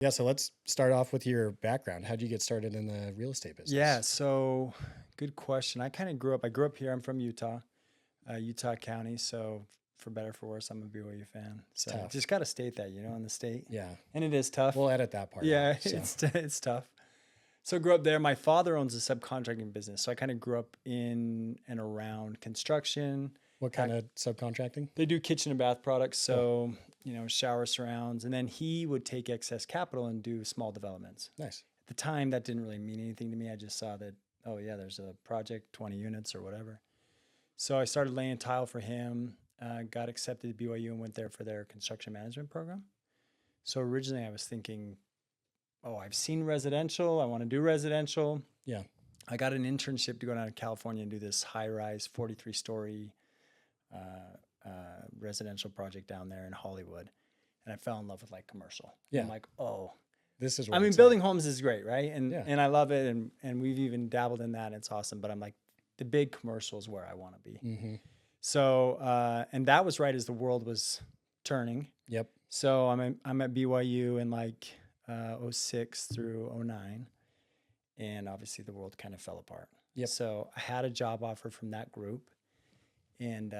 Yeah, so let's start off with your background. How'd you get started in the real estate Yeah, business? so good question. I grew up here. I'm from Utah, Utah County. So for better or for worse, I'm a BYU fan. It's So just tough. got to state that, in the state. Yeah, And it is tough. we'll edit that part out. Yeah, So, it's tough. So I grew up there. My father owns a subcontracting business. So I kind of grew up in and around construction. what kind Ac- of subcontracting? They do kitchen and bath products. Cool. So, shower surrounds. And then he would take excess capital and do small developments. Nice. At the time, that didn't really mean anything to me. I just saw that, oh, yeah, there's a project, 20 units or whatever. So I started laying tile for him, got accepted to BYU and went there for their construction management program. So originally I was thinking, oh, I've seen residential. I want to do residential. Yeah. I got an internship to go down to California and do this high rise 43-story residential project down there in Hollywood. And I fell in love with like commercial. Yeah. I'm like, oh, This is I where mean, it's building at. homes is great, right? And Yeah. and I love it, and we've even dabbled in that. And it's awesome. But I'm like, the big commercial is where I want to be. Mm-hmm. So and that was right as the world was turning. Yep. So I'm at BYU in like '06 through '09, and obviously the world kind of fell apart. Yep. So I had a job offer from that group, and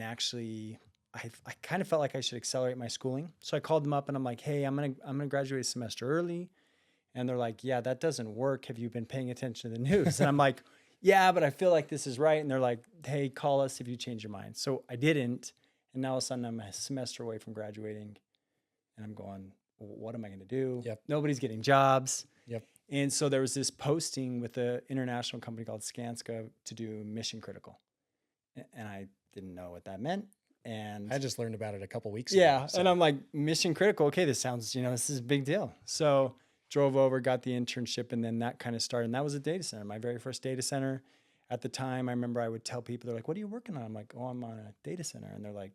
actually I kind of felt like I should accelerate my schooling. So I called them up and I'm like, hey, I'm gonna graduate a semester early. And they're like, yeah, that doesn't work. Have you been paying attention to the news? And I'm like, yeah, but I feel like this is right. And they're like, hey, call us if you change your mind. So I didn't. And now all of a sudden I'm a semester away from graduating. And I'm going, well, what am I going to do? Yep. Nobody's getting jobs. Yep. And so there was this posting with an international company called Skanska to do mission critical. And I didn't know what that meant. And I just learned about it a couple weeks yeah, ago. and I'm like, mission critical. Okay, this sounds, this is a big deal. So drove over, got the internship, and then that kind of started. And that was a data center, my very first data center. At the time, I remember I would tell people, they're like, what are you working on? I'm like, oh, I'm on a data center. And they're like,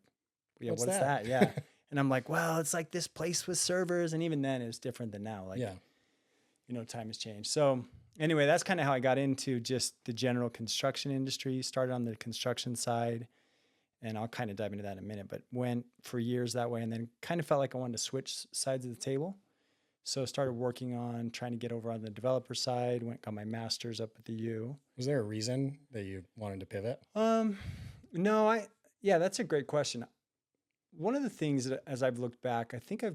yeah, What's what's that? that? Yeah. And I'm like, well, it's like this place with servers. And even then it was different than now. Like, Yeah. time has changed. So anyway, that's kind of how I got into just the general construction industry, started on the construction side. And I'll kind of dive into that in a minute, but went for years that way and then kind of felt like I wanted to switch sides of the table. So started working on trying to get over on the developer side, got my master's up at the U. Was there a reason that you wanted to pivot? No, yeah, that's a great question. One of the things that as I've looked back, I think I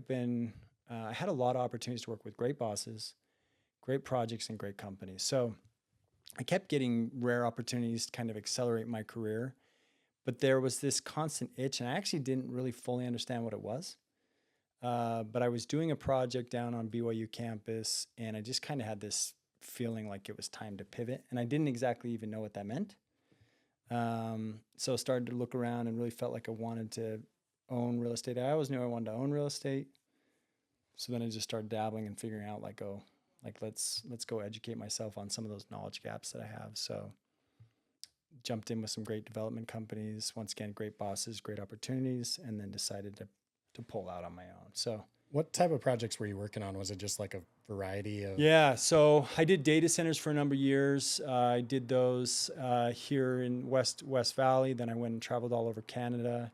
had a lot of opportunities to work with great bosses, great projects, and great companies. So I kept getting rare opportunities to kind of accelerate my career. But there was this constant itch, and I actually didn't really fully understand what it was. But I was doing a project down on BYU campus, and I just kind of had this feeling like it was time to pivot, and I didn't exactly even know what that meant. So I started to look around and really felt like I wanted to own real estate. I always knew I wanted to own real estate. So then I just started dabbling and figuring out like, oh, like let's go educate myself on some of those knowledge gaps that I have. So jumped in with some great development companies, once again, great bosses, great opportunities, and then decided to pull out on my own. So What type of projects were you working on? Was it just like a variety of? yeah, so I did data centers for a number of years. I did those here in West Valley. Then I went and traveled all over Canada,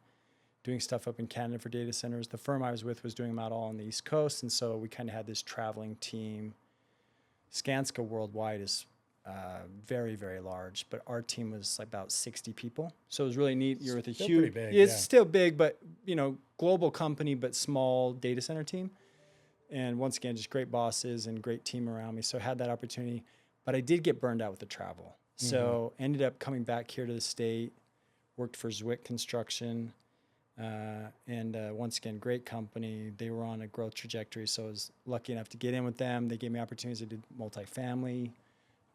doing stuff up in Canada for data centers. The firm I was with was doing them out all on the East Coast, and so we kind of had this traveling team. Skanska worldwide is very, very large, but our team was like about 60 people. So it was really neat. You're with a Still huge, pretty big, it's yeah. still big, but global company, but small data center team. And once again, just great bosses and great team around me. So I had that opportunity, but I did get burned out with the travel. So ended up coming back here to the state, worked for Zwick Construction, and once again, great company. They were on a growth trajectory, so I was lucky enough to get in with them. They gave me opportunities. I did multifamily,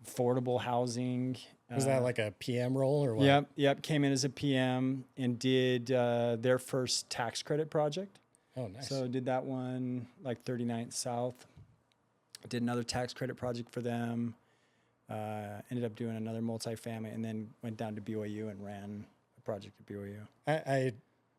affordable housing. Was that like a PM role or what? Yep. Came in as a PM and did their first tax credit project. Oh, nice. So did that one like 39th South. Did another tax credit project for them. Ended up doing another multifamily, and then went down to BYU and ran a project at BYU.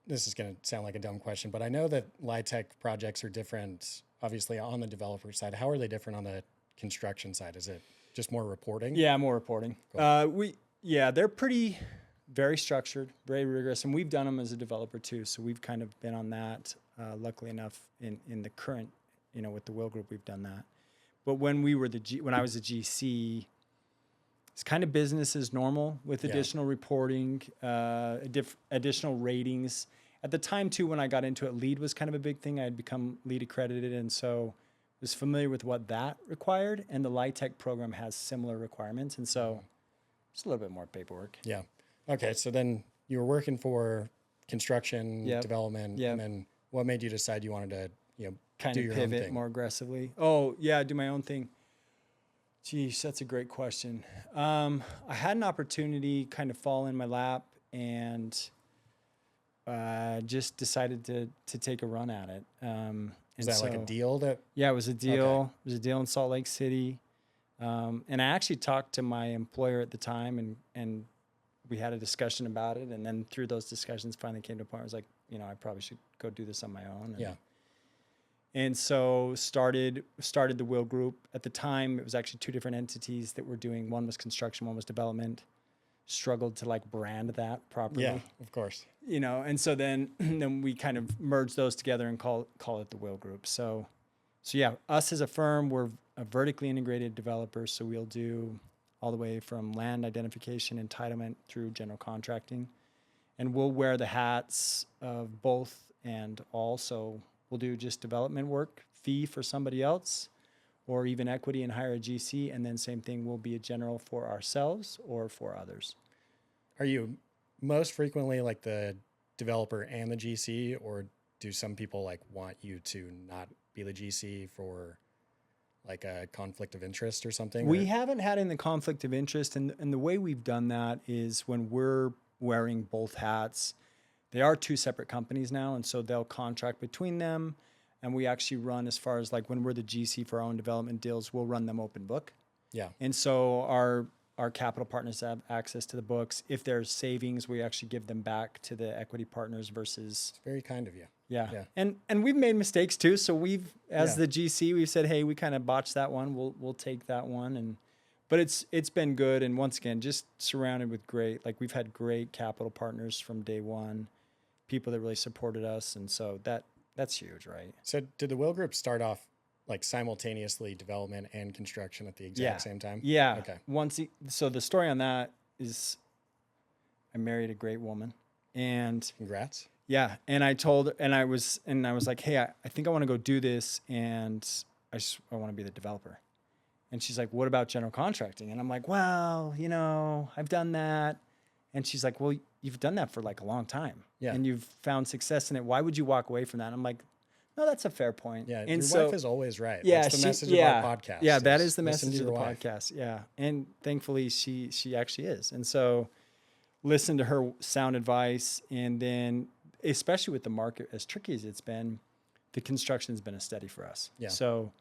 This is going to sound like a dumb question, but I know that LIHTC projects are different, obviously, on the developer side. How are they different on the construction side? Is it just more reporting? Yeah, more reporting. Cool. They're very structured, very rigorous, and we've done them as a developer too. So we've kind of been on that. Luckily enough, in the current with the Will Group, we've done that. But when when I was a GC, it's kind of business as normal with additional reporting, additional ratings. At the time too, when I got into it, LEED was kind of a big thing. I had become LEED accredited, and so was familiar with what that required. And the LIHTC program has similar requirements, and so it's a little bit more paperwork. Yeah. Okay. So then you were working for construction development, and then what made you decide you wanted to, kind do of your pivot own thing? more aggressively? Oh yeah, do my own thing. Geez, that's a great question. I had an opportunity kind of fall in my lap, and just decided to take a run at it. Is that like a deal that? Yeah, it was a deal. Okay. It was a deal in Salt Lake City. And I actually talked to my employer at the time, and we had a discussion about it. And then through those discussions, finally came to a point where I was like, I probably should go do this on my own. And so started the Will Group. At the time, it was actually two different entities that were doing. One was construction, one was development. Struggled to like brand that properly. Yeah, of course. And so then we kind of merge those together and call it the Will Group. So yeah, us as a firm, we're a vertically integrated developer. So we'll do all the way from land identification, entitlement through general contracting, and we'll wear the hats of both and all. So we'll do just development work, fee for somebody else, or even equity and hire a GC. And then same thing, we'll be a general for ourselves or for others. Are you most frequently like the developer and the GC, or do some people like want you to not be the GC for like a conflict of interest or something? We haven't had any conflict of interest. And the way we've done that is when we're wearing both hats, they are two separate companies now. And so they'll contract between them. And we actually run, as far as like when we're the GC for our own development deals, we'll run them open book. Yeah. And so our capital partners have access to the books. If there's savings, we actually give them back to the equity partners versus. It's very kind of you. Yeah. And we've made mistakes too. So we've, as the GC, we've said, hey, we kind of botched that one. We'll take that one. But it's been good. And once again, just surrounded with we've had great capital partners from day one, people that really supported us. And so that's huge, right? So did the Will Group start off like simultaneously development and construction at the exact same time? Yeah. Okay. So the story on that is I married a great woman, and Congrats. yeah. And I was like, hey, I think I want to go do this, and I want to be the developer. And she's like, what about general contracting? And I'm like, well, I've done that. And she's like, well, you've done that for like a long time. Yeah. And you've found success in it. Why would you walk away from that? And I'm like, no, that's a fair point. Yeah, and your wife is always right. Yeah, that's the message of our podcast. Yeah, that is the listen message to of the your wife. podcast. Yeah, and thankfully she actually is. And so, listen to her sound advice, and then especially with the market as tricky as it's been, the construction's been a steady for us. Yeah. So,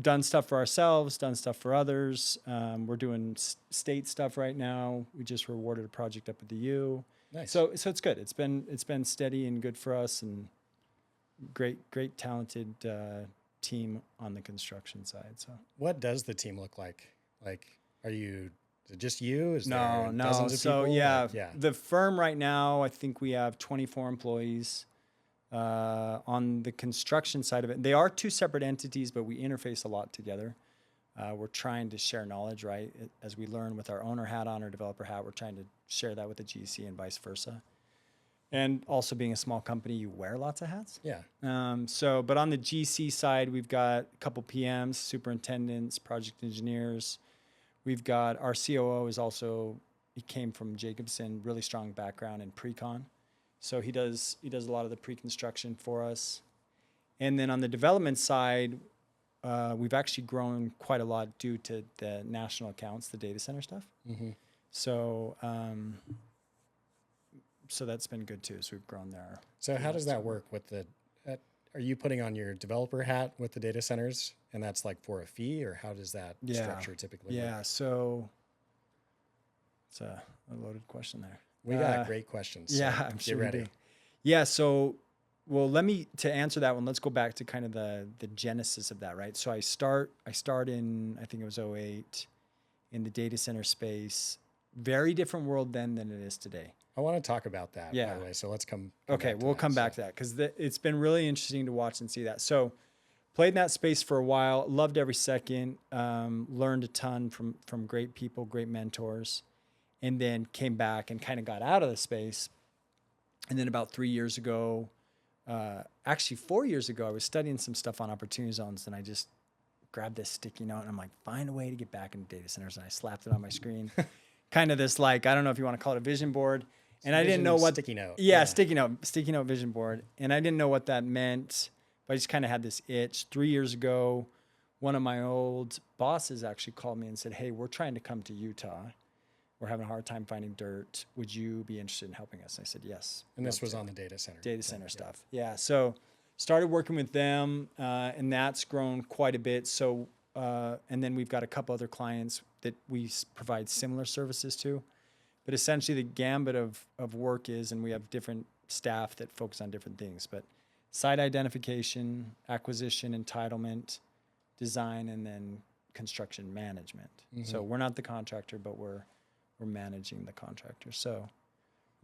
done stuff for ourselves, done stuff for others. We're doing state stuff right now. We just rewarded a project up at the U. Nice. So it's good. It's been steady and good for us, and great talented team on the construction side. So what does the team look like? Like, is it just you? Is there no. dozens of So people? yeah, Yeah. the firm right now, I think we have 24 employees on the construction side of it. They are two separate entities, but we interface a lot together. We're trying to share knowledge, right? As we learn with our owner hat on, our developer hat, we're trying to share that with the GC and vice versa. And also being a small company, you wear lots of hats. Yeah. But on the GC side, we've got a couple PMs, superintendents, project engineers. We've got our COO he came from Jacobson, really strong background in pre-con. So he does a lot of the pre-construction for us. And then on the development side, we've actually grown quite a lot due to the national accounts, the data center stuff. Mm-hmm. So that's been good too. So we've grown there. So how does that work with are you putting on your developer hat with the data centers, and that's like for a fee, or how does that structure typically work? Yeah. So it's a loaded question there. We got great questions. So yeah, I'm sure get ready. we do. Yeah. So, well, to answer that one, let's go back to kind of the genesis of that, right? So I start in, I think it was 2008 in the data center space. Very different world then than it is today. I want to talk about that, Yeah. by the way. So let's come Okay, back to we'll that. come back to that because it's been really interesting to watch and see that. So played in that space for a while, loved every second, learned a ton from great people, great mentors, and then came back and kind of got out of the space. And then about 3 years ago, actually 4 years ago, I was studying some stuff on opportunity zones, and I just grabbed this sticky note and I'm like, find a way to get back into data centers. And I slapped it on my screen, kind of this, like, I don't know if you want to call it a vision board. And I didn't know what sticky note. Yeah, sticky note vision board. And I didn't know what that meant, but I just kind of had this itch. 3 years ago, one of my old bosses actually called me and said, hey, we're trying to come to Utah. We're having a hard time finding dirt. Would you be interested in helping us? I said, yes. And this was on the data center. Stuff. Yeah. So started working with them, and that's grown quite a bit. So, and then we've got a couple other clients that we provide similar services to. But essentially the gambit of work is, and we have different staff that focus on different things, but site identification, acquisition, entitlement, design, and then construction management. Mm-hmm. So we're not the contractor, but we're managing the contractor. So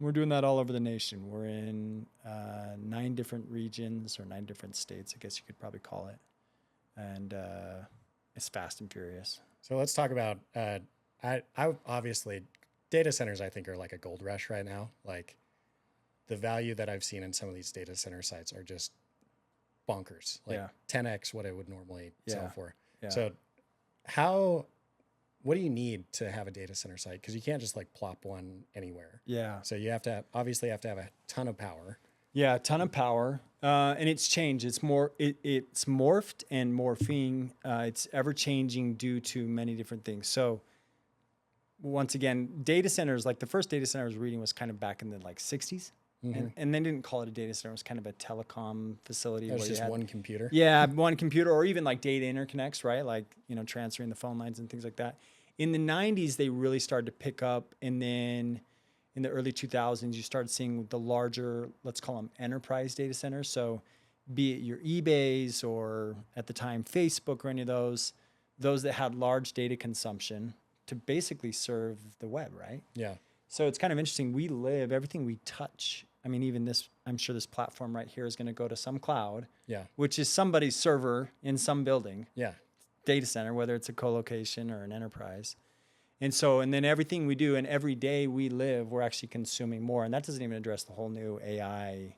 we're doing that all over the nation. We're in 9 different regions or 9 different states, I guess you could probably call it. And it's fast and furious. So let's talk about, I obviously, data centers, I think, are like a gold rush right now. Like the value that I've seen in some of these data center sites are just bonkers, like 10x what it would normally sell for. Yeah. So what do you need to have a data center site? Because you can't just like plop one anywhere. Yeah. So you obviously have to have a ton of power. Yeah, a ton of power. And it's changed. It's morphed and morphing. It's ever changing due to many different things. So once again, data centers, like the first data center I was reading was kind of back in the like 60s. Mm-hmm. And they didn't call it a data center. It was kind of a telecom facility. It was just one computer. Yeah, one computer, or even like data interconnects, right? Like, transferring the phone lines and things like that. In the 90s, they really started to pick up. And then in the early 2000s, you started seeing the larger, let's call them enterprise data centers. So be it your eBays or at the time, Facebook or any of those that had large data consumption to basically serve the web, right? Yeah. So it's kind of interesting. We live, everything we touch. I mean, even this, I'm sure this platform right here is going to go to some cloud, which is somebody's server in some building, data center, whether it's a co-location or an enterprise. And then everything we do and every day we live, we're actually consuming more. And that doesn't even address the whole new AI.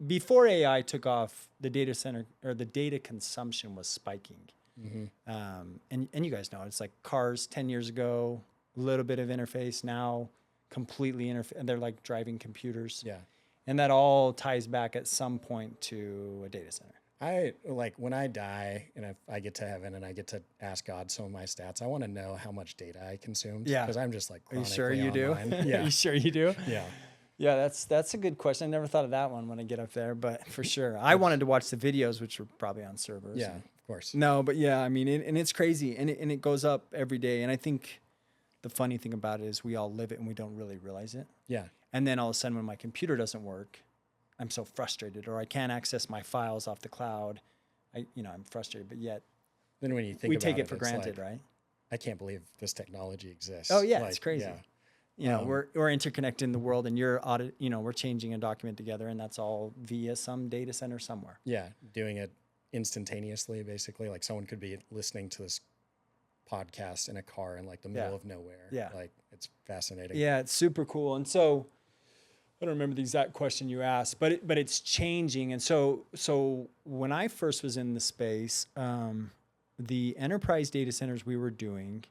Before AI took off, the data center or the data consumption was spiking. Mm-hmm. And you guys know, it's like cars 10 years ago, a little bit of interface, now completely and they're like driving computers. Yeah. And that all ties back at some point to a data center. I like when I die and if I get to heaven and I get to ask God some of my stats, I want to know how much data I consumed. Yeah. Because I'm just like, are you sure you online. do? Yeah. Are you sure you do? Yeah. Yeah, that's a good question. I never thought of that one when I get up there, but for sure. I wanted to watch the videos, which were probably on servers. Yeah, of course. No, but yeah, I mean, and it's crazy, and it goes up every day. And I think the funny thing about it is we all live it and we don't really realize it. Yeah. And then all of a sudden when my computer doesn't work, I'm so frustrated, or I can't access my files off the cloud. I'm frustrated, but yet then when you think we take it for granted, like, right? I can't believe this technology exists. Oh yeah, like, it's crazy. Yeah. We're interconnected in the world, and we're changing a document together, and that's all via some data center somewhere. Yeah, doing it instantaneously, basically. Like someone could be listening to this podcast in a car in like the middle of nowhere. Yeah, like it's fascinating. Yeah, it's super cool. And so I don't remember the exact question you asked, but it's changing. And so when I first was in the space, the enterprise data centers we were doing.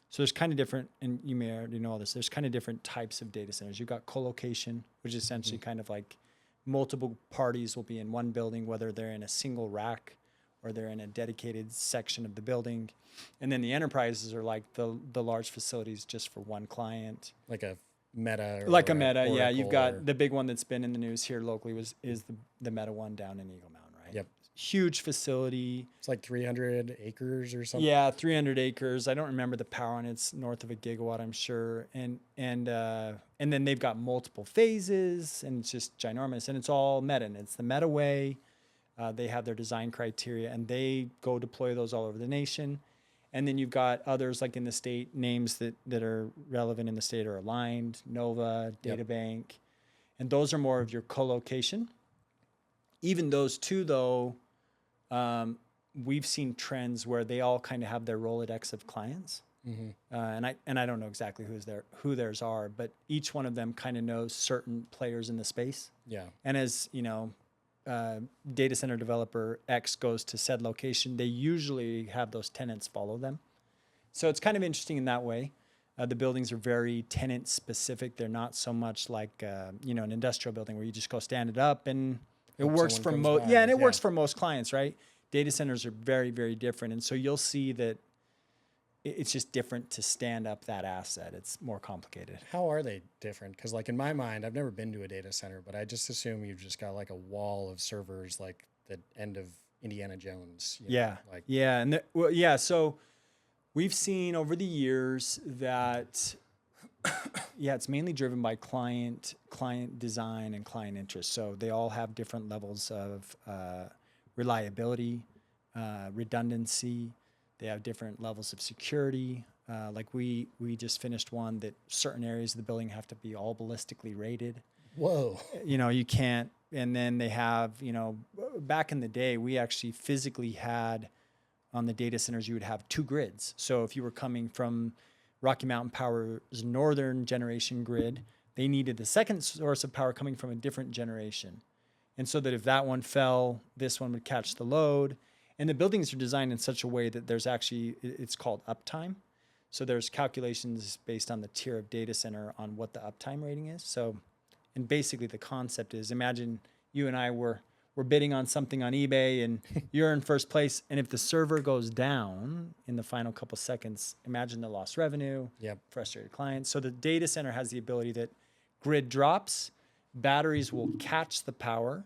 So there's kind of different, and you may already know all this, there's kind of different types of data centers. You've got co-location, which is essentially kind of like multiple parties will be in one building, whether they're in a single rack or they're in a dedicated section of the building. And then the enterprises are like the large facilities just for one client. Like a Meta. Like a Meta, yeah. You've got the big one that's been in the news here locally is the Meta one down in Eagle Mountain, right? Yep. Huge facility. It's like 300 acres or something. Yeah, 300 acres. I don't remember the power on it. It's north of a gigawatt, I'm sure. And then they've got multiple phases, and it's just ginormous. And it's all Meta, and it's the Meta way. They have their design criteria, and they go deploy those all over the nation. And then you've got others like in the state, names that are relevant in the state are Aligned, Nova, DataBank. And those are more of your co-location. Even those two, though, we've seen trends where they all kind of have their Rolodex of clients. And I don't know exactly who theirs are, but each one of them kind of knows certain players in the space. Yeah. And as you know, data center developer X goes to said location, they usually have those tenants follow them. So it's kind of interesting in that way. The buildings are very tenant specific. They're not so much like an industrial building where you just go stand it up and it works for most. Yeah, and it works for most clients, right? Data centers are very, very different, and so you'll see that it's just different to stand up that asset. It's more complicated. How are they different? Because like in my mind, I've never been to a data center, but I just assume you've just got like a wall of servers, like the end of Indiana Jones. So we've seen over the years that it's mainly driven by client design and client interest. So they all have different levels of reliability, redundancy. They have different levels of security. Like we just finished one that certain areas of the building have to be all ballistically rated. Whoa. You can't. And then they have, back in the day, we actually physically had on the data centers, you would have two grids. So if you were coming from Rocky Mountain Power's northern generation grid, they needed the second source of power coming from a different generation. And so that if that one fell, this one would catch the load. And the buildings are designed in such a way that there's actually, it's called uptime. So there's calculations based on the tier of data center on what the uptime rating is. So, and basically the concept is, imagine you and I were bidding on something on eBay and you're in first place. And if the server goes down in the final couple seconds, imagine the lost revenue, frustrated clients. So the data center has the ability that grid drops, batteries will catch the power,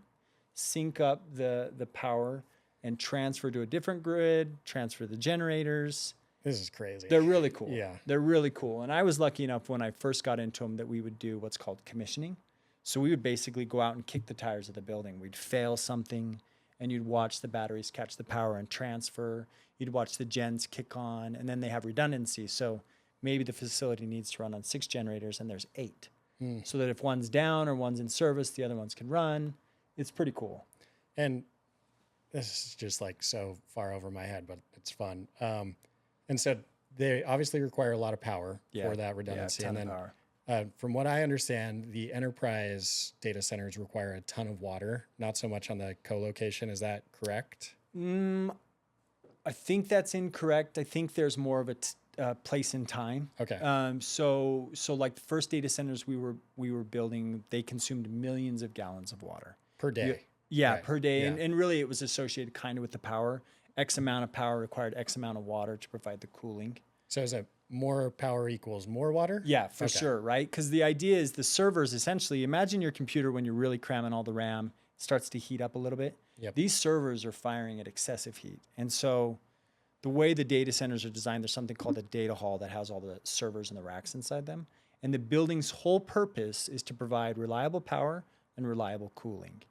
sync up the power, and transfer to a different grid, transfer the generators. This is crazy. They're really cool. Yeah. They're really cool. And I was lucky enough when I first got into them that we would do what's called commissioning. So we would basically go out and kick the tires of the building. We'd fail something and you'd watch the batteries catch the power and transfer. You'd watch the gens kick on, and then they have redundancy. So maybe the facility needs to run on 6 generators and there's 8. So that if one's down or one's in service, the other ones can run. It's pretty cool. And this is just like so far over my head, but it's fun. And so they obviously require a lot of power for that redundancy. Yeah, a ton and of then power. From what I understand, the enterprise data centers require a ton of water, not so much on the co-location. Is that correct? I think that's incorrect. I think there's more of a place and time. Okay. So like the first data centers we were building, they consumed millions of gallons of water Per day. Yeah, per day. Yeah. And really it was associated kind of with the power. X amount of power required X amount of water to provide the cooling. So is it more power equals more water? Yeah, for sure, right? Because the idea is the servers essentially, imagine your computer when you're really cramming all the RAM, starts to heat up a little bit. These servers are firing at excessive heat. And so the way the data centers are designed, there's something called a data hall that has all the servers and the racks inside them. And the building's whole purpose is to provide reliable power and reliable cooling.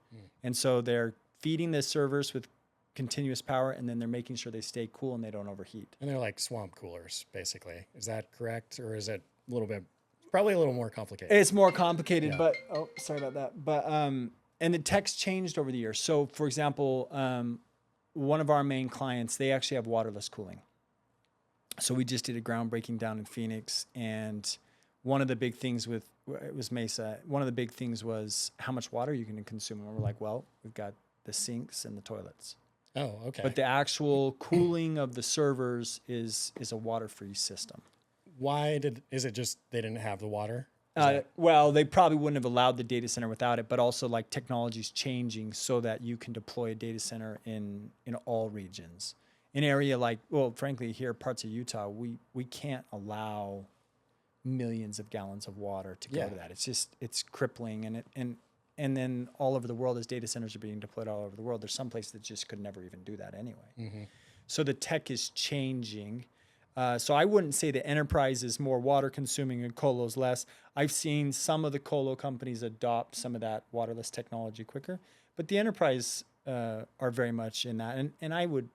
And so they're feeding the servers with continuous power, and then they're making sure they stay cool and they don't overheat. And they're like swamp coolers, basically. Is that correct? Or is it a little bit, probably a little more complicated? It's more complicated, but, sorry about that. But, and the tech's changed over the years. So for example, one of our main clients, they actually have waterless cooling. So we just did a groundbreaking down in Phoenix, and one of the big things it was Mesa, one of the big things was how much water you can consume. And we're like, well, we've got the sinks and the toilets. Oh, okay. But the actual cooling of the servers is a water-free system. Is it just they didn't have the water? Well, they probably wouldn't have allowed the data center without it, but also like technology's changing so that you can deploy a data center in all regions. An area like, well, frankly, here, parts of Utah, we can't allow millions of gallons of water to go to that. It's crippling, and then all over the world, as data centers are being deployed all over the world, there's some places that just could never even do that anyway. So the tech is changing. So I wouldn't say the enterprise is more water consuming and colo's less. I've seen some of the colo companies adopt some of that waterless technology quicker, but the enterprise are very much in that. And I would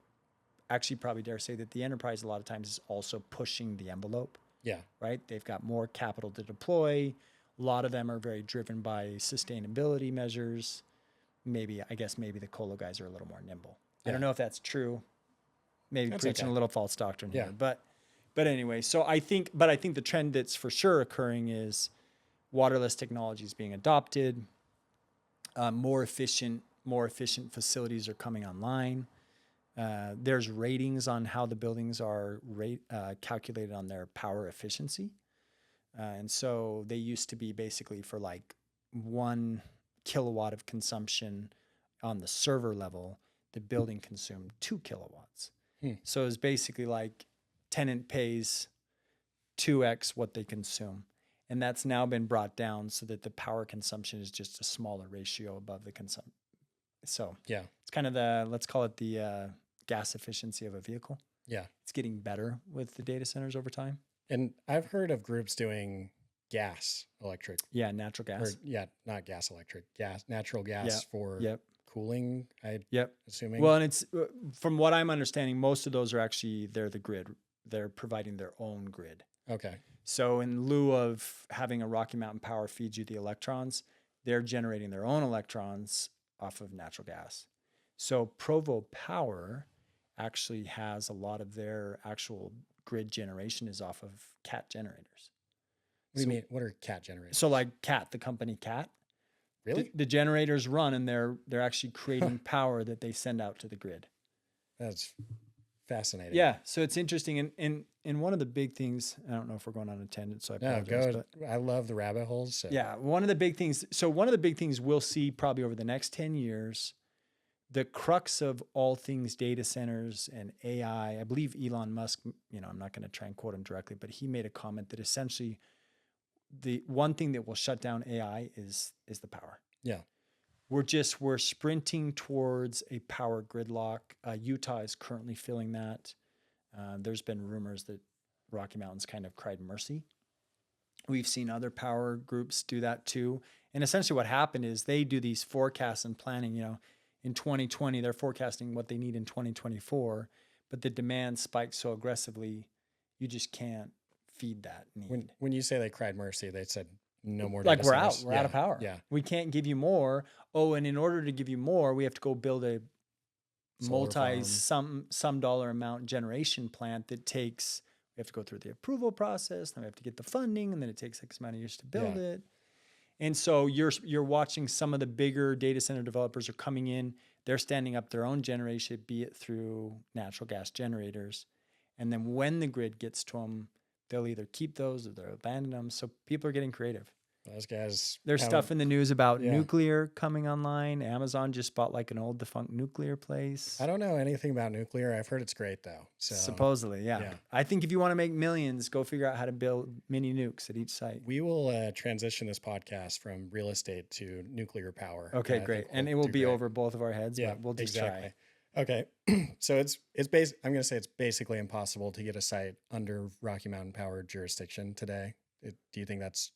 actually probably dare say that the enterprise a lot of times is also pushing the envelope. Yeah. Right? They've got more capital to deploy. A lot of them are very driven by sustainability measures. I guess maybe the colo guys are a little more nimble. I don't Yeah. know if that's true. Maybe That's preaching okay. a little false doctrine Yeah. here, but anyway, so I think the trend that's for sure occurring is waterless technologies being adopted. More efficient facilities are coming online. There's ratings on how the buildings are calculated on their power efficiency. And so they used to be basically for like 1 kilowatt of consumption on the server level, the building consumed 2 kilowatts. Hmm. So it's basically like tenant pays 2x what they consume. And that's now been brought down so that the power consumption is just a smaller ratio above the consumption. So Yeah. it's kind of let's call it the gas efficiency of a vehicle. Yeah. It's getting better with the data centers over time. And I've heard of groups doing gas electric. Yeah, natural gas. Not gas electric, natural gas for Yep. cooling, assuming. Well, and it's from what I'm understanding, most of those are actually they're the grid. They're providing their own grid. Okay. So in lieu of having a Rocky Mountain Power feed you the electrons, they're generating their own electrons off of natural gas. So Provo Power actually has a lot of their actual grid generation is off of CAT generators. What do you mean? What are CAT generators? So like CAT, the company CAT. Really? The generators run and they're actually creating power that they send out to the grid. That's fascinating. Yeah, so it's interesting, and one of the big things, I don't know if we're going on a tangent, so I apologize. But I love the rabbit holes. So. Yeah, one of the big things we'll see probably over the next 10 years, the crux of all things data centers and AI. I believe Elon Musk, I'm not going to try and quote him directly, but he made a comment that essentially the one thing that will shut down AI is the power. Yeah. We're sprinting towards a power gridlock. Utah is currently feeling that. There's been rumors that Rocky Mountain's kind of cried mercy. We've seen other power groups do that too. And essentially what happened is they do these forecasts and planning, in 2020, they're forecasting what they need in 2024, but the demand spikes so aggressively, you just can't feed that need. When you say they cried mercy, they said no more. Like we're centers. out, we're out of power. Yeah. We can't give you more. Oh, and in order to give you more, we have to go build a some dollar amount generation plant that takes, we have to go through the approval process, then we have to get the funding, and then it takes X amount of years to build it. And so you're watching some of the bigger data center developers are coming in, they're standing up their own generation, be it through natural gas generators. And then when the grid gets to them, they'll either keep those or they'll abandon them. So people are getting creative. Those guys. There's stuff in the news about nuclear coming online. Amazon just bought like an old defunct nuclear place. I don't know anything about nuclear. I've heard it's great though. So supposedly, yeah. I think if you want to make millions, go figure out how to build mini nukes at each site. We will transition this podcast from real estate to nuclear power. Okay, great. And it will be over both of our heads, but we'll just try. Okay. So I'm going to say it's basically impossible to get a site under Rocky Mountain Power jurisdiction today. Do you think that's,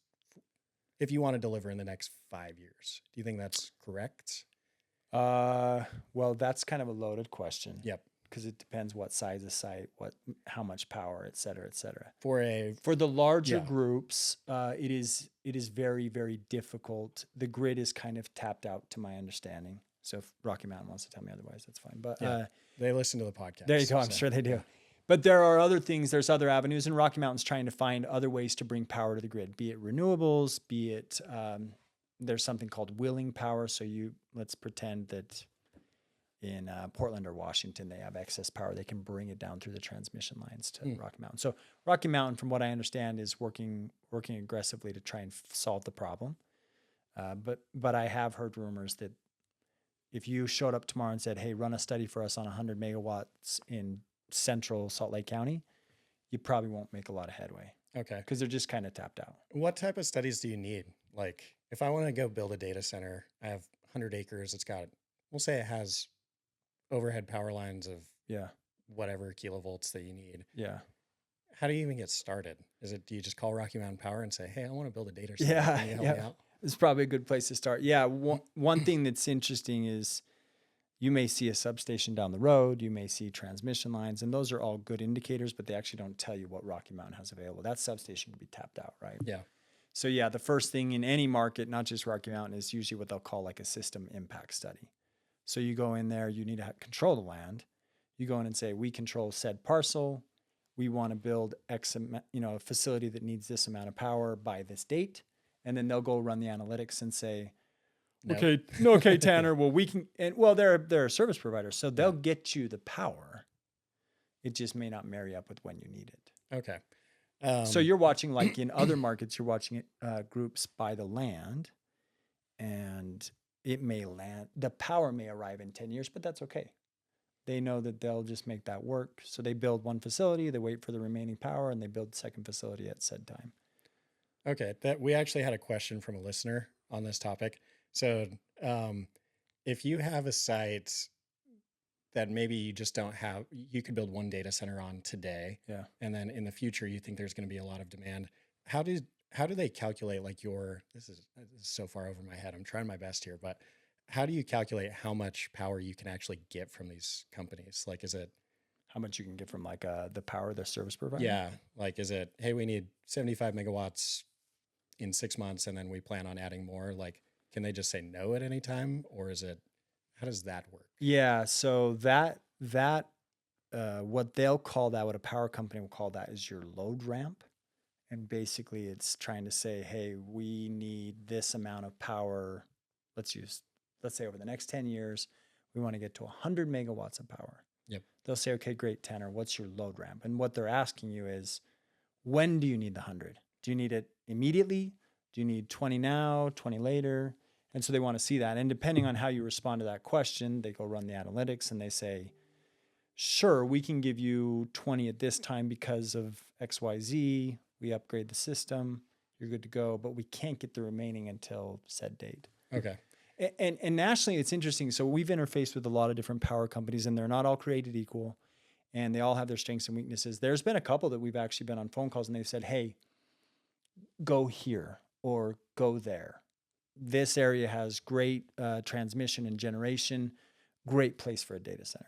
if you want to deliver in the next 5 years, do you think that's correct? Well, that's kind of a loaded question. Yep. Because it depends what size of site, how much power, et cetera, et cetera. For the larger groups, it is very, very difficult. The grid is kind of tapped out to my understanding. So if Rocky Mountain wants to tell me otherwise, that's fine. But they listen to the podcast. There you go. I'm sure they do. But there are other things. There's other avenues, and Rocky Mountain's trying to find other ways to bring power to the grid, be it renewables, be it there's something called wheeling power. So let's pretend that in Portland or Washington, they have excess power. They can bring it down through the transmission lines to Rocky Mountain. So Rocky Mountain, from what I understand, is working aggressively to try and solve the problem. But I have heard rumors that if you showed up tomorrow and said, hey, run a study for us on 100 megawatts in central Salt Lake County, you probably won't make a lot of headway. Okay. Because they're just kind of tapped out. What type of studies do you need? Like, if I want to go build a data center, I have 100 acres. We'll say it has overhead power lines of whatever kilovolts that you need. Yeah. How do you even get started? Do you just call Rocky Mountain Power and say, hey, I want to build a data center? Yeah. Can you help me out? It's probably a good place to start. Yeah. One thing that's interesting is you may see a substation down the road. You may see transmission lines, and those are all good indicators, but they actually don't tell you what Rocky Mountain has available. That substation could be tapped out, right? Yeah. So the first thing in any market, not just Rocky Mountain, is usually what they'll call like a system impact study. So you go in there, you need to control the land. You go in and say, we control said parcel. We want to build X, a facility that needs this amount of power by this date. And then they'll go run the analytics and say, Nope. okay, Tanner. Well, we can, and well, they're a service provider, so they'll get you the power. It just may not marry up with when you need it. Okay. So you're watching, like in other markets, you're watching groups buy the land, and it may land. The power may arrive in 10 years, but that's okay. They know that they'll just make that work. So they build one facility, they wait for the remaining power, and they build the second facility at said time. Okay. We actually had a question from a listener on this topic. So if you have a site that maybe you just don't have, you could build one data center on today. Yeah. And then in the future, you think there's going to be a lot of demand. How do they calculate like this is so far over my head. I'm trying my best here, but how do you calculate how much power you can actually get from these companies? Like, is it how much you can get from like the power of their service provider? Yeah. Like, is it, hey, we need 75 megawatts in 6 months and then we plan on adding more? Like, can they just say no at any time, or is it, how does that work? Yeah. So what they'll call that, what a power company will call that, is your load ramp. And basically it's trying to say, hey, we need this amount of power. Let's say over the next 10 years, we want to get to 100 megawatts of power. Yep. They'll say, okay, great, Tanner, what's your load ramp? And what they're asking you is, when do you need the 100? Do you need it immediately? Do you need 20 now, 20 later? And so they want to see that. And depending on how you respond to that question, they go run the analytics and they say, sure, we can give you 20 at this time because of XYZ. We upgrade the system. You're good to go. But we can't get the remaining until said date. Okay. And nationally, it's interesting. So we've interfaced with a lot of different power companies, and they're not all created equal. And they all have their strengths and weaknesses. There's been a couple that we've actually been on phone calls, and they've said, hey, go here or go there. This area has great transmission and generation, great place for a data center.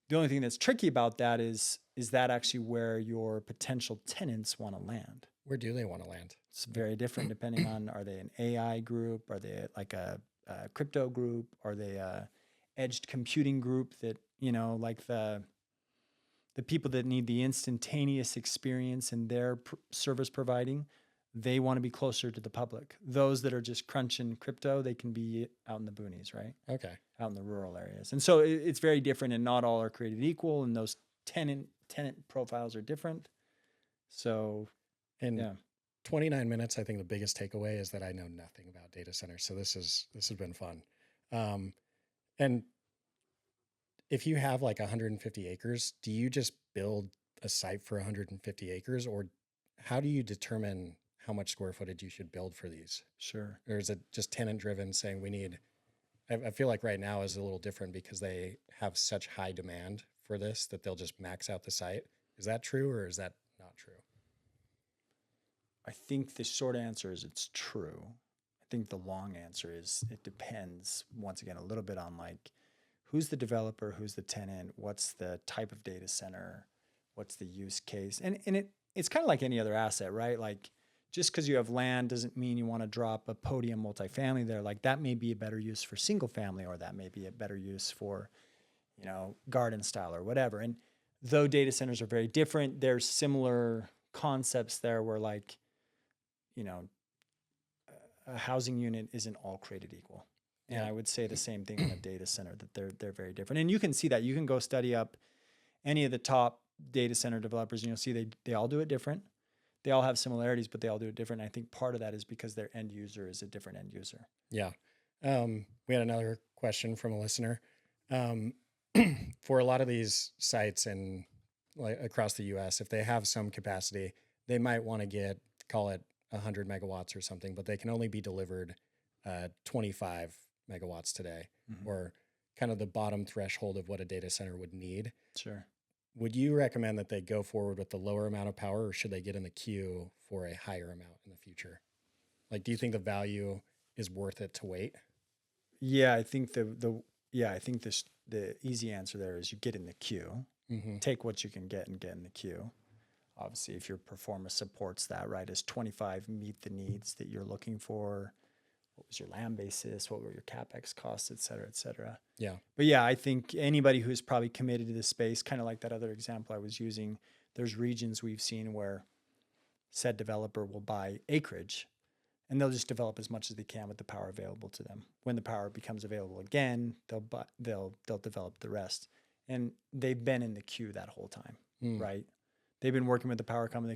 The only thing that's tricky about that is that actually where your potential tenants want to land? Where do they want to land? It's very different depending on, are they an AI group? Are they like a crypto group? Are they a edged computing group that, like the people that need the instantaneous experience in their service providing? They want to be closer to the public. Those that are just crunching crypto, they can be out in the boonies, right? Okay. Out in the rural areas. And so it's very different, and not all are created equal, and those tenant profiles are different. So, in 29 minutes, I think the biggest takeaway is that I know nothing about data centers. So this has been fun. And if you have like 150 acres, do you just build a site for 150 acres, or how do you determine how much square footage you should build for these? Sure. Or is it just tenant driven, saying we need, I feel like right now is a little different because they have such high demand for this that they'll just max out the site. Is that true, or is that not true? I think the short answer is it's true. I think the long answer is it depends, once again, a little bit on like, who's the developer, who's the tenant, what's the type of data center, what's the use case. And it's kind of like any other asset, right? Like, just because you have land doesn't mean you want to drop a podium multifamily there. Like, that may be a better use for single family, or that may be a better use for, garden style or whatever. And though data centers are very different, there's similar concepts there where, like, a housing unit isn't all created equal. And I would say the same thing on a data center, that they're very different. And you can see that. You can go study up any of the top data center developers, and you'll see they all do it different. They all have similarities, but they all do it different. And I think part of that is because their end user is a different end user. Yeah. We had another question from a listener. For a lot of these sites and like across the US, if they have some capacity, they might want to call it 100 megawatts or something, but they can only be delivered 25 megawatts today, or kind of the bottom threshold of what a data center would need. Sure. Would you recommend that they go forward with the lower amount of power, or should they get in the queue for a higher amount in the future? Like, do you think the value is worth it to wait? Yeah, I think the easy answer there is you get in the queue, take what you can get and get in the queue. Obviously, if your performance supports that, right? Does 25 meet the needs that you're looking for, what was your land basis, what were your CapEx costs, et cetera, et cetera. Yeah. But yeah, I think anybody who's probably committed to this space, kind of like that other example I was using, there's regions we've seen where said developer will buy acreage and they'll just develop as much as they can with the power available to them. When the power becomes available again, they'll develop the rest. And they've been in the queue that whole time, right? They've been working with the power company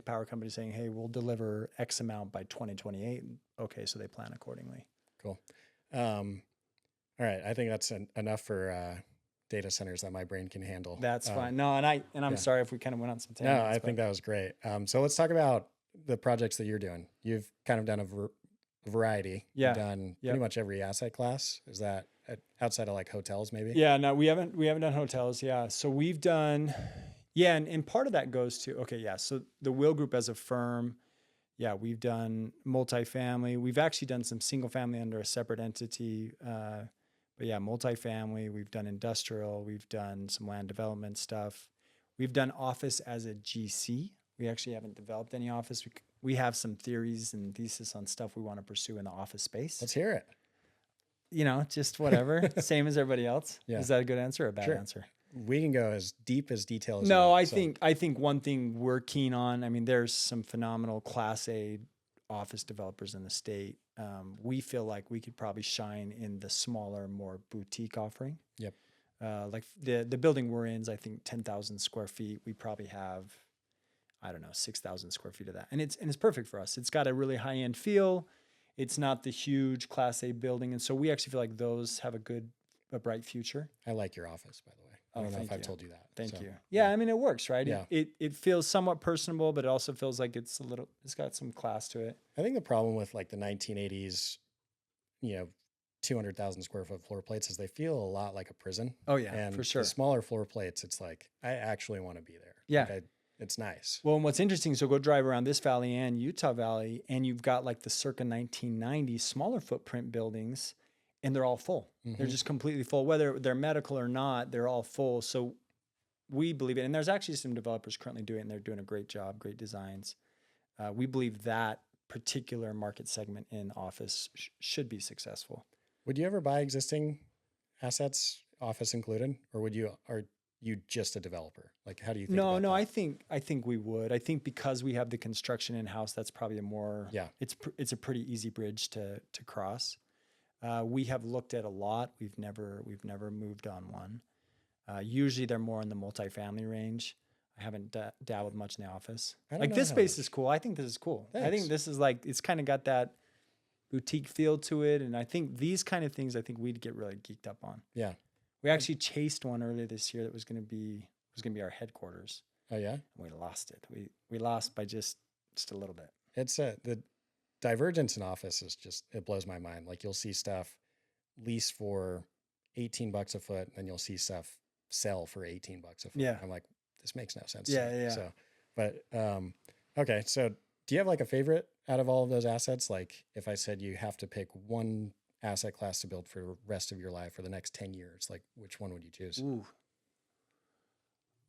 saying, hey, we'll deliver X amount by 2028. Okay, so they plan accordingly. Cool. All right. I think that's enough for data centers that my brain can handle. That's fine. No, I'm sorry if we kind of went on some tangents. No, I think that was great. So let's talk about the projects that you're doing. You've kind of done a variety. Yeah. You've done pretty much every asset class. Is that outside of like hotels maybe? Yeah, no, we haven't done hotels. Yeah. So we've done, and part of that goes to, so the Will Group as a firm, we've done multifamily. We've actually done some single family under a separate entity. But yeah, multifamily, we've done industrial, we've done some land development stuff. We've done office as a GC. We actually haven't developed any office. We have some theories and thesis on stuff we want to pursue in the office space. Let's hear it. Just whatever, same as everybody else. Yeah. Is that a good answer or a bad Sure. answer? We can go as deep as detail as No, you I want, think one thing we're keen on, I mean, there's some phenomenal Class A office developers in the state. We feel like we could probably shine in the smaller, more boutique offering. Yep. Like the building we're in is, I think, 10,000 square feet. We probably have, 6,000 square feet of that. And it's perfect for us. It's got a really high end feel. It's not the huge Class A building. And so we actually feel like those have a bright future. I like your office, by the way. I don't know if I've told you that. Thank you. Yeah, I mean, it works, right? Yeah. It feels somewhat personable, but it also feels like it's got some class to it. I think the problem with like the 1980s, 200,000 square foot floor plates is they feel a lot like a prison. Oh yeah, and for sure. The smaller floor plates, it's like, I actually want to be there. Yeah. Like it's nice. Well, and what's interesting, so go drive around this valley and Utah Valley, and you've got like the circa 1990s smaller footprint buildings, and they're all full. They're just completely full. Whether they're medical or not, they're all full. So we believe it. And there's actually some developers currently doing it, and they're doing a great job, great designs. We believe that particular market segment in office should be successful. Would you ever buy existing assets, office included, or are you just a developer? Like, how do you think about that? I think we would. I think because we have the construction in-house, that's probably it's a pretty easy bridge to cross. We have looked at a lot. We've never moved on one. Usually they're more in the multifamily range. I haven't dabbled much in the office. Like this space is cool. I think this is cool. Thanks. I think this is like, it's kind of got that boutique feel to it. And I think these kind of things, I think we'd get really geeked up on. Yeah. We actually chased one earlier this year that was going to be our headquarters. Oh yeah. And we lost it. We lost by just a little bit. It's the divergence in office is just, it blows my mind. Like you'll see stuff lease for $18 a foot, and then you'll see stuff sell for $18 a foot. Yeah. I'm like, this makes no sense. Yeah, to me. yeah. So, but okay. So do you have like a favorite out of all of those assets? Like if I said you have to pick one asset class to build for the rest of your life for the next 10 years, like which one would you choose? Ooh.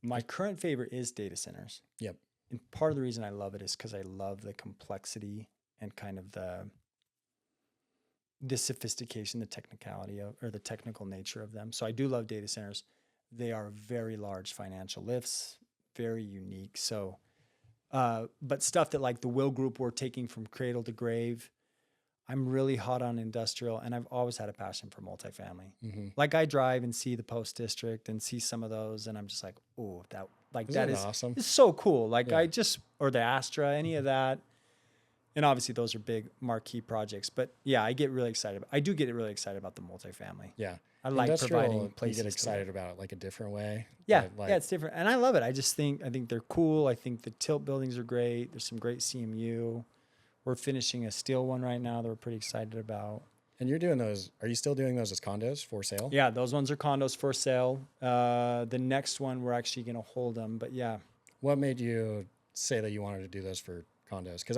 My current favorite is data centers. Yep. And part of the reason I love it is because I love the complexity and kind of the sophistication, the technicality or the technical nature of them. So I do love data centers. They are very large financial lifts, very unique. So, but stuff that like the Will Group we're taking from cradle to grave, I'm really hot on industrial, and I've always had a passion for multifamily. Mm-hmm. Like I drive and see the Post District and see some of those, and I'm just like, oh, that is awesome. It's so cool. Like Yeah. or the Astra, any of that. And obviously those are big marquee projects, but yeah, I do get really excited about the multifamily. Yeah. I like Industrial, providing places. you get excited about it like a different way. Yeah, but, like, yeah, it's different, and I love it. I think they're cool. I think the tilt buildings are great. There's some great CMU. We're finishing a steel one right now that we're pretty excited about. And you're doing those. Are you still doing those as condos for sale? Yeah, those ones are condos for sale. The next one we're actually going to hold them, but yeah. What made you say that you wanted to do those for condos? Because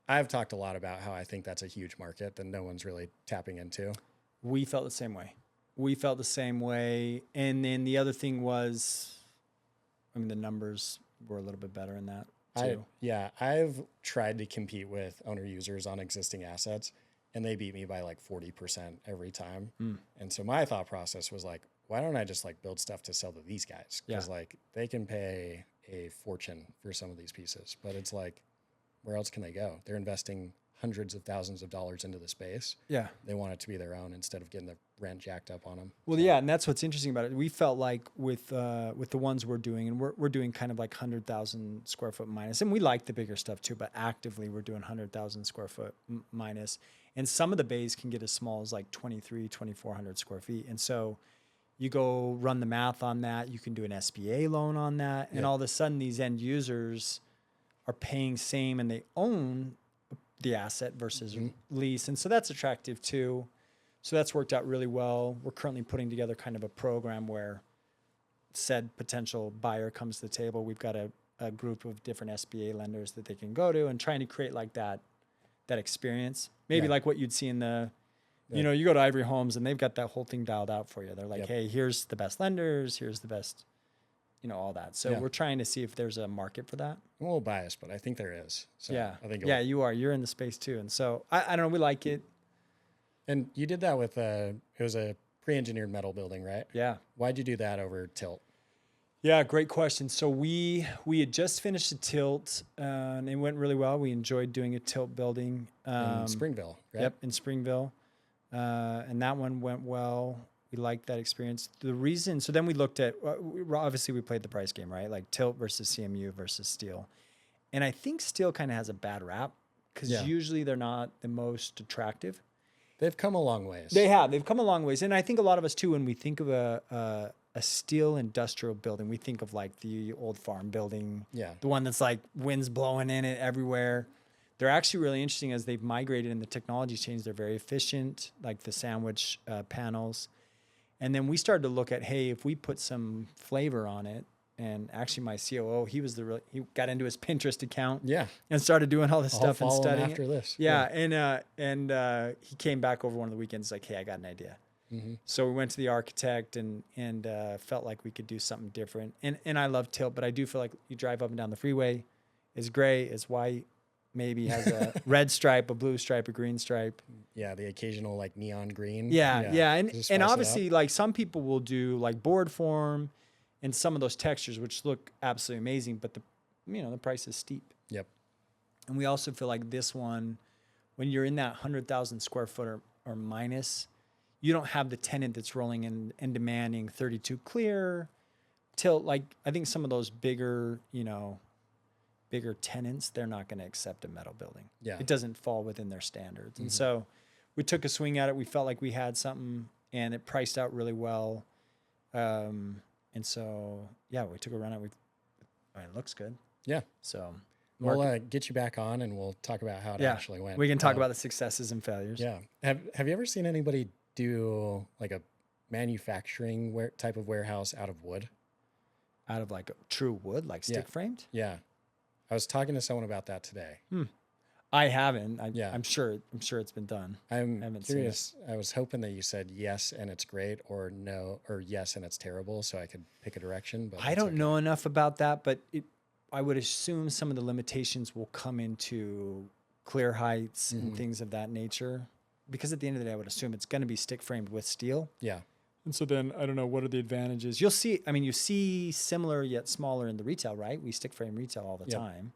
I've talked a lot about how I think that's a huge market that no one's really tapping into. We felt the same way. And then the other thing was, the numbers were a little bit better in that too. I've tried to compete with owner users on existing assets, and they beat me by like 40% every time. Mm. And so my thought process was like, why don't I just like build stuff to sell to these guys? Because like they can pay a fortune for some of these pieces, but it's like, where else can they go? They're investing hundreds of thousands of dollars into the space. Yeah. They want it to be their own instead of getting the rent jacked up on them. Well, yeah, and that's what's interesting about it. We felt like with the ones we're doing, and we're doing kind of like 100,000 square foot minus, and we like the bigger stuff too, but actively we're doing 100,000 square foot minus. And some of the bays can get as small as like 2,400 square feet. And so you go run the math on that. You can do an SBA loan on that. And all of a sudden these end users are paying same and they own the asset versus lease. And so that's attractive too. So that's worked out really well. We're currently putting together kind of a program where said potential buyer comes to the table. We've got a group of different SBA lenders that they can go to and trying to create like that experience. Maybe like what you'd see in the, you know, you go to Ivory Homes and they've got that whole thing dialed out for you. They're like, hey, here's the best lenders, here's the best, you know, all that. So we're trying to see if there's a market for that. I'm a little biased, but I think there is. So I think you are. You're in the space too. And so I don't know, we like it. And you did that with it was a pre-engineered metal building, right? Yeah. Why'd you do that over tilt? Yeah, great question. So we had just finished a tilt, and it went really well. We enjoyed doing a tilt building In Springville, right? Yep, in Springville, and that one went well. We liked that experience. The reason, so then we looked at obviously we played the price game, right? Like tilt versus CMU versus steel, and I think steel kind of has a bad rap because usually they're not the most attractive. They've come a long ways. They have. They've come a long ways, and I think a lot of us too, when we think of a steel industrial building, we think of like the old farm building, the one that's like winds blowing in it everywhere. They're actually really interesting as they've migrated and the technology's changed. They're very efficient, like the sandwich panels. And then we started to look at, hey, if we put some flavor on it, and actually my COO, he got into his Pinterest account, and started doing all this stuff and studying after this. And he came back over one of the weekends, like, hey, I got an idea. So we went to the architect and felt like we could do something different. And I love tilt, but I do feel like you drive up and down the freeway, it's gray, it's white, maybe has a red stripe, a blue stripe, a green stripe. Yeah, the occasional like neon green. And obviously like some people will do like board form and some of those textures which look absolutely amazing, but the price is steep. Yep. And we also feel like this one, when you're in that 100,000 square foot or minus, you don't have the tenant that's rolling in and demanding 32 clear tilt. Like I think some of those bigger tenants, they're not going to accept a metal building. Yeah. It doesn't fall within their standards. And so we took a swing at it. We felt like we had something and it priced out really well. And so, we took a run at it. It looks good. Yeah. So we'll get you back on and we'll talk about how it actually went. We can talk about the successes and failures. Yeah. Have you ever seen anybody do like a manufacturing type of warehouse out of wood? Out of like true wood, like stick framed? Yeah. I was talking to someone about that today. I haven't. I'm sure it's been done. I'm curious. I was hoping that you said yes and it's great, or no, or yes and it's terrible, so I could pick a direction. But I don't know enough about that, but I would assume some of the limitations will come into clear heights and things of that nature. Because at the end of the day, I would assume it's going to be stick framed with steel. Yeah. And so then I don't know, what are the advantages? You'll see, you see similar yet smaller in the retail, right? We stick frame retail all the time.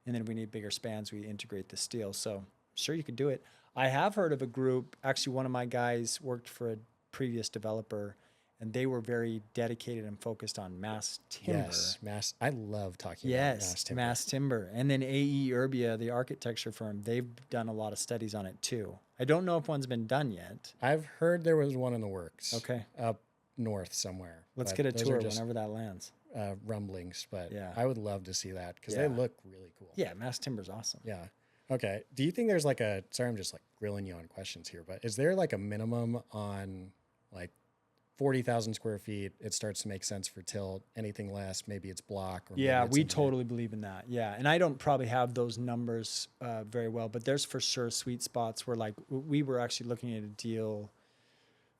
And then we need bigger spans. We integrate the steel. So sure, you could do it. I have heard of a group. Actually, one of my guys worked for a previous developer, and they were very dedicated and focused on mass timber. Yes, I love talking about mass timber. And then AE Urbia, the architecture firm, they've done a lot of studies on it too. I don't know if one's been done yet. I've heard there was one in the works. Okay. Up north somewhere. Let's get a tour whenever that lands. Rumblings, but I would love to see that because they look really cool. Yeah, mass timber's awesome. Yeah. Okay. Do you think there's like sorry, I'm just like grilling you on questions here, but is there like a minimum on like 40,000 square feet? It starts to make sense for tilt. Anything less, maybe it's block. Or we totally believe in that. Yeah. And I don't probably have those numbers very well, but there's for sure sweet spots where like we were actually looking at a deal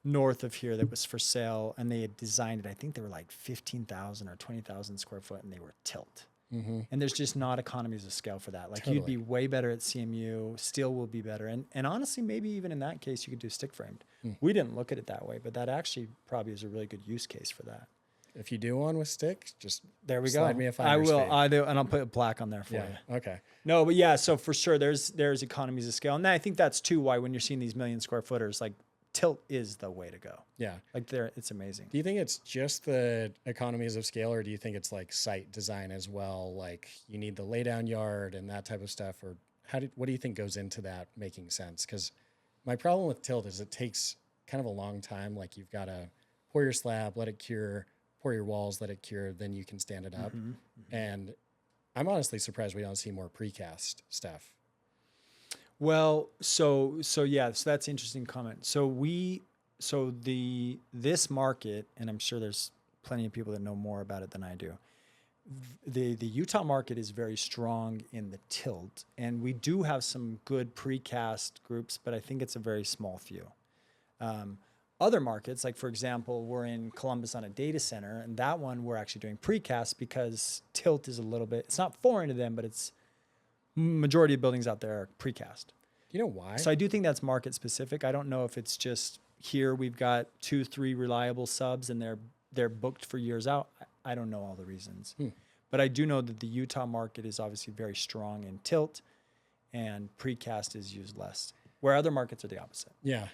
north of here that was for sale, and they had designed it. I think they were like 15,000 or 20,000 square foot, and they were tilt. Mm-hmm. And there's just not economies of scale for that. Like Totally. you'd be way better at CMU, steel will be better. And honestly, maybe even in that case, you could do stick framed. Mm. We didn't look at it that way, but that actually probably is a really good use case for that. If you do one with stick, just there we slide go. me a I finder's will. fee. I do, and I'll put a plaque on there for Yeah. you. Okay. No, but yeah. So for sure, there's economies of scale, and I think that's too why when you're seeing these 1,000,000 square footers, like tilt is the way to go. Yeah. Like there, it's amazing. Do you think it's just the economies of scale, or do you think it's like site design as well? Like you need the laydown yard and that type of stuff, or what do you think goes into that making sense? Because my problem with tilt is it takes kind of a long time. Like you've got to pour your slab, let it cure, pour your walls, let it cure, then you can stand it up. Mm-hmm, mm-hmm. And I'm honestly surprised we don't see more precast stuff. Well, so yeah, so that's an interesting comment. This market, and I'm sure there's plenty of people that know more about it than I do. The Utah market is very strong in the tilt, and we do have some good precast groups, but I think it's a very small few. Other markets, like for example, we're in Columbus on a data center, and that one we're actually doing precast because tilt is a little bit, it's not foreign to them, but it's majority of buildings out there are precast. Do you know why? So I do think that's market specific. I don't know if it's just here we've got 2-3 reliable subs and they're booked for years out. I don't know all the reasons. But I do know that the Utah market is obviously very strong in tilt and precast is used less, where other markets are the opposite. Yeah.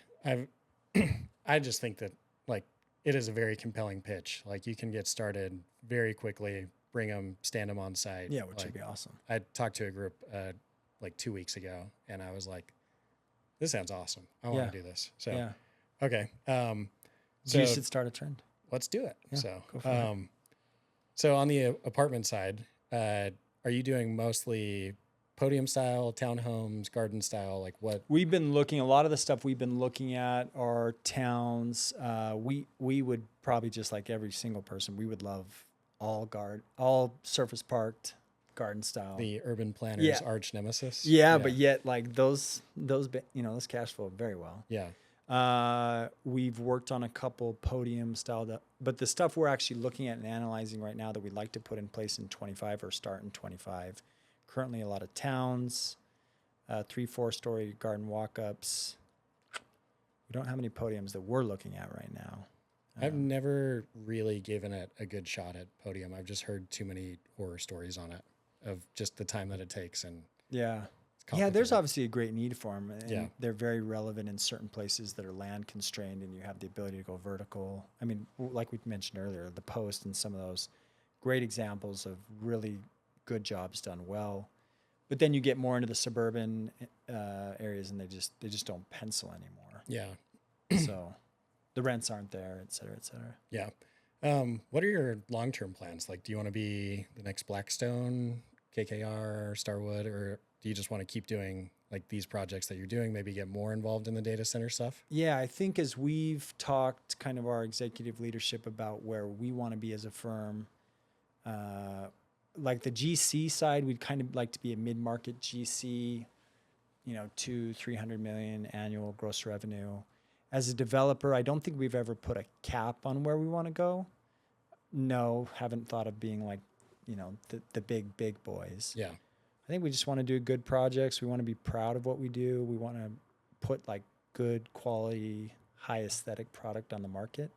I just think that like it is a very compelling pitch. Like you can get started very quickly, bring them, stand them on site. Yeah, which like, would be awesome. I talked to a group like 2 weeks ago, and I was like, "This sounds awesome. I want to do this." So, yeah. Okay. So you should start a trend. Let's do it. Yeah, So, go for it. So on the apartment side, are you doing mostly podium style, townhomes, garden style? Like what? We've been looking, a lot of the stuff we've been looking at are towns. We would probably, just like every single person, we would love all surface parked garden style. The urban planner's arch nemesis. Yeah, but yet like those cash flow very well. Yeah. We've worked on a couple podium style, but the stuff we're actually looking at and analyzing right now that we'd like to put in place in 25 or start in 25. Currently a lot of towns, 3-4 story garden walk-ups. We don't have any podiums that we're looking at right now. I've never really given it a good shot at podium. I've just heard too many horror stories on it of just the time that it takes. And yeah, it's there's obviously a great need for them. And Yeah. they're very relevant in certain places that are land constrained and you have the ability to go vertical. I mean, like we mentioned earlier, the Post and some of those great examples of really good jobs done well. But then you get more into the suburban areas and they just don't pencil anymore. Yeah. So the rents aren't there, et cetera, et cetera. Yeah. What are your long-term plans? Like, do you want to be the next Blackstone, KKR, Starwood, or do you just want to keep doing like these projects that you're doing, maybe get more involved in the data center stuff? Yeah, I think as we've talked kind of our executive leadership about where we want to be as a firm, like the GC side, we'd kind of like to be a mid-market GC, $200-300 million annual gross revenue. As a developer, I don't think we've ever put a cap on where we want to go. No, haven't thought of being like, the big boys. Yeah. I think we just want to do good projects. We want to be proud of what we do. We want to put like good quality, high aesthetic product on the market.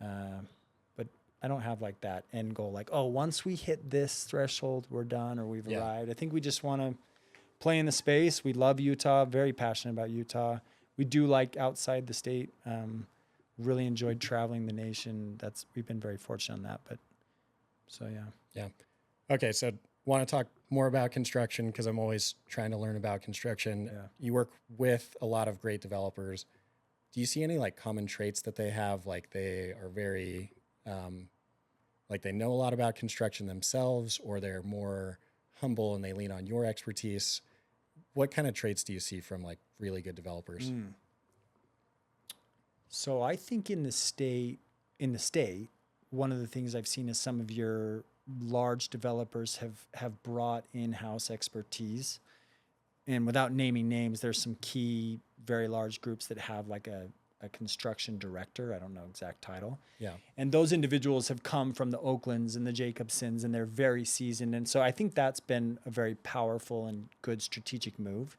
But I don't have like that end goal, like, oh, once we hit this threshold, we're done or we've arrived. I think we just want to play in the space. We love Utah, very passionate about Utah. We do like outside the state. Really enjoyed traveling the nation. We've been very fortunate on that. But so yeah. Yeah. Okay. So want to talk more about construction because I'm always trying to learn about construction. Yeah. You work with a lot of great developers. Do you see any like common traits that they have? Like they are very, like they know a lot about construction themselves, or they're more humble and they lean on your expertise. What kind of traits do you see from like really good developers? So I think in the state, one of the things I've seen is some of your large developers have brought in-house expertise. And without naming names, there's some key, very large groups that have like a a construction director. I don't know exact title. Yeah. And those individuals have come from the Oaklands and the Jacobsons, and they're very seasoned. And so I think that's been a very powerful and good strategic move.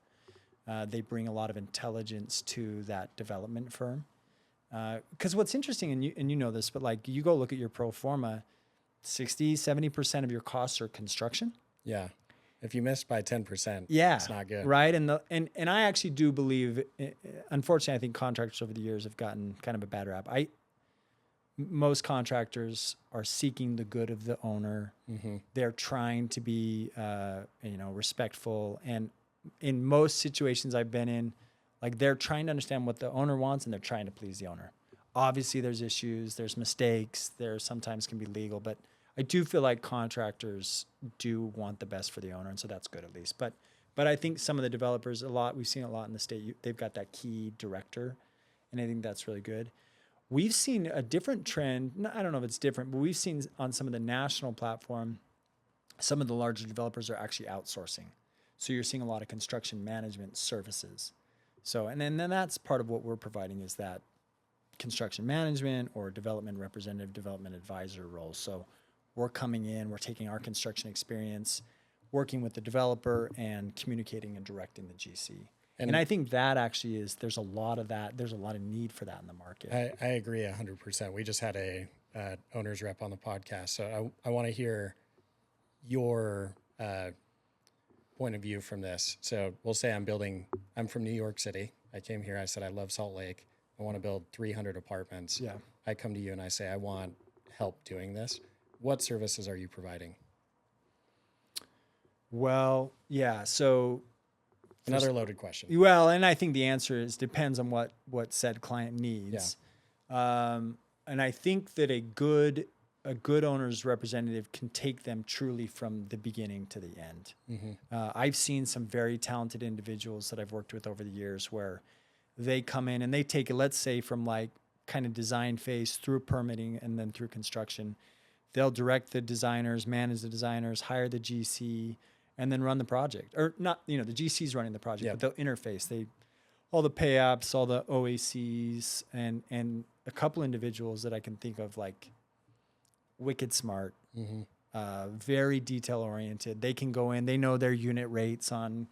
They bring a lot of intelligence to that development firm. Because what's interesting, and you know this, but like you go look at your pro forma, 60, 70% of your costs are construction. Yeah. If you missed by 10%, Yeah, it's not good. right. And I actually do believe, unfortunately, I think contractors over the years have gotten kind of a bad rap. Most contractors are seeking the good of the owner. Mm-hmm. They're trying to be, respectful. And in most situations I've been in, like they're trying to understand what the owner wants and they're trying to please the owner. Obviously, there's issues, there's mistakes, there sometimes can be legal, but I do feel like contractors do want the best for the owner, and so that's good at least. But I think some of the developers, we've seen a lot in the state, they've got that key director, and I think that's really good. We've seen a different trend. I don't know if it's different, but we've seen on some of the national platform, some of the larger developers are actually outsourcing. So you're seeing a lot of construction management services. So, and then that's part of what we're providing is that construction management or development representative, development advisor role. So we're coming in, we're taking our construction experience, working with the developer and communicating and directing the GC. And I think that actually there's a lot of that. There's a lot of need for that in the market. I agree 100%. We just had a owner's rep on the podcast. So I want to hear your point of view from this. So we'll say I'm from New York City. I came here, I said, I love Salt Lake. I want to build 300 apartments. Yeah. I come to you and I say, I want help doing this. What services are you providing? Well, yeah. So another loaded question. Well, and I think the answer depends on what said client needs. Yeah. And I think that a good owner's representative can take them truly from the beginning to the end. Mm-hmm. I've seen some very talented individuals that I've worked with over the years where they come in and they take it, let's say, from like kind of design phase through permitting and then through construction. They'll direct the designers, manage the designers, hire the GC, and then run the project. Or not, the GC's running the project, but they'll interface. All the pay apps, all the OACs, and a couple individuals that I can think of like wicked smart, mm-hmm. Very detail oriented. They can go in, they know their unit rates on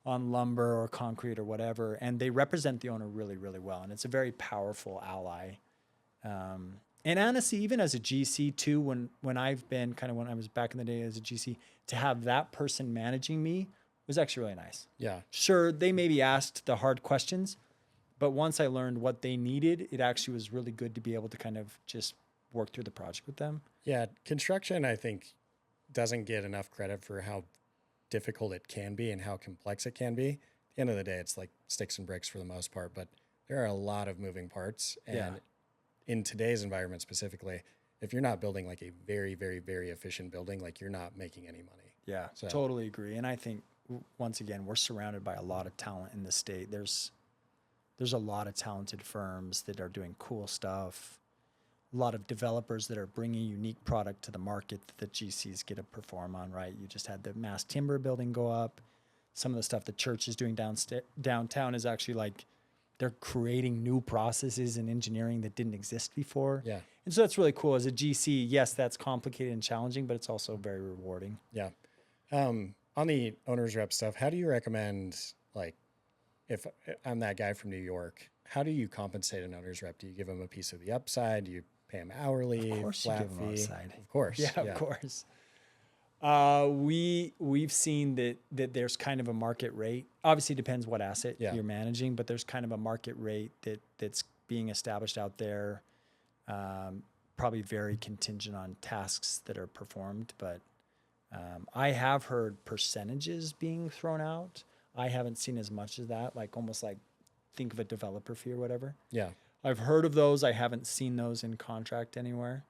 lumber or concrete or whatever, and they represent the owner really, really well. And it's a very powerful ally. And honestly, even as a GC too, when I was back in the day as a GC, to have that person managing me was actually really nice. Yeah. Sure, they maybe asked the hard questions, but once I learned what they needed, it actually was really good to be able to kind of just work through the project with them. Yeah. Construction, I think, doesn't get enough credit for how difficult it can be and how complex it can be. At the end of the day, it's like sticks and bricks for the most part, but there are a lot of moving parts. And in today's environment specifically, if you're not building like a very, very, very efficient building, like you're not making any money. Yeah, so. Totally agree. And I think, once again, we're surrounded by a lot of talent in the state. There's a lot of talented firms that are doing cool stuff. A lot of developers that are bringing unique product to the market that the GCs get to perform on, right? You just had the mass timber building go up. Some of the stuff the church is doing downtown is actually like they're creating new processes and engineering that didn't exist before. Yeah. And so that's really cool. As a GC, yes, that's complicated and challenging, but it's also very rewarding. Yeah. On the owner's rep stuff, how do you recommend, like, if I'm that guy from New York, how do you compensate an owner's rep? Do you give him a piece of the upside? Do you pay him hourly? Of course flat you give him fee? upside. Of course. Yeah, of course. We've seen that there's kind of a market rate. Obviously, it depends what asset you're managing, but there's kind of a market rate that's being established out there. Probably very contingent on tasks that are performed, but I have heard percentages being thrown out. I haven't seen as much as that, like almost like think of a developer fee or whatever. Yeah. I've heard of those. I haven't seen those in contract anywhere.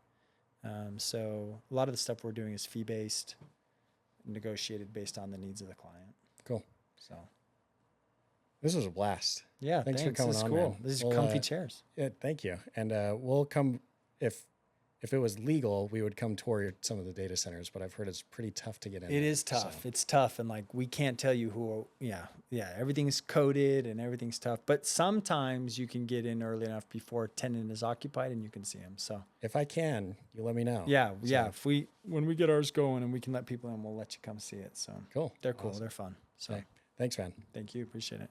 So a lot of the stuff we're doing is fee-based, negotiated based on the needs of the client. Cool. So this was a blast. Yeah, thanks for coming this is on. cool. Man. These are comfy chairs. Yeah, thank you. And we'll come if if it was legal, we would come toward some of the data centers, but I've heard it's pretty tough to get in. It is tough. It's tough. And like, we can't tell you who, yeah, everything's coded and everything's tough. But sometimes you can get in early enough before a tenant is occupied and you can see them. So if I can, you let me know. Yeah. Yeah. When we get ours going and we can let people in, we'll let you come see it. So cool. They're cool. Awesome. They're fun. So Okay. Thanks, man. Thank you. Appreciate it.